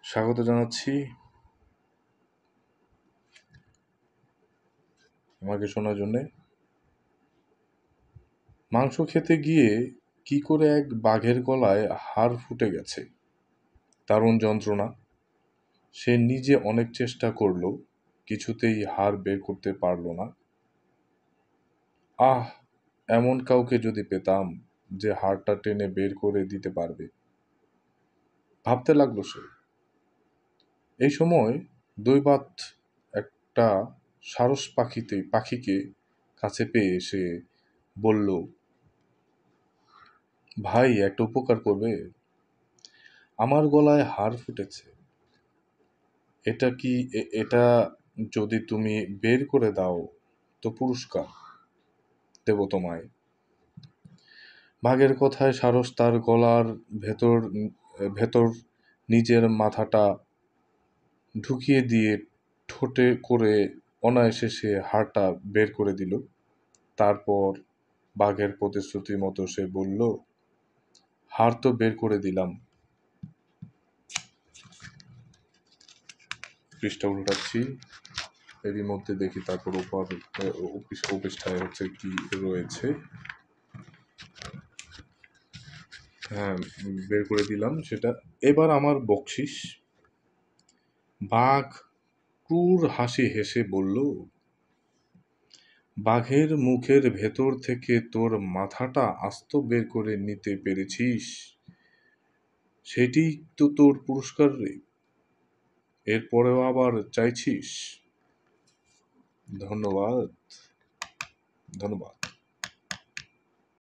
স্বাগত জানাচ্ছি আমাকে শোনার জন্যে। মাংস খেতে গিয়ে কি করে এক বাঘের গলায় হাড় ফুটে গেছে, দারুণ যন্ত্রণা। সে নিজে অনেক চেষ্টা করল, কিছুতেই হাড় বের করতে পারল না। আহ, এমন কাউকে যদি পেতাম যে হাড়টা টেনে বের করে দিতে পারবে, ভাবতে লাগলো সে। এই সময় দৈবাত একটা সারস পাখিকে কাছে পেয়ে সে বলল, ভাই, একটা উপকার করবে? আমার গলায় হাড় ফুটেছে, এটা যদি তুমি বের করে দাও তো পুরস্কার দেব তোমায়। বাঘের কথায় সারস তার গলার ভেতর নিজের মাথাটা ঢুকিয়ে দিয়ে ঠোঁটে করে অনায়াসে সে হাড়টা বের করে দিল। তারপর বাঘের প্রতিশ্রুতি মতো সে বলল, হাড় তো বের করে দিলাম। পৃষ্ঠা উল্টাচ্ছি, এরই মধ্যে দেখি তারপর পৃষ্ঠায় হচ্ছে কি রয়েছে। হ্যাঁ, বের করে দিলাম সেটা। এবার আমার বকশিস। বাঘ ক্রূর হাসি হেসে বলল, বাঘের মুখের ভেতর থেকে তোর মাথাটা আস্ত বের করে নিতে পেরেছিস, সেটি তো তোর পুরস্কার রে। এরপরেও আবার চাইছিস? ধন্যবাদ।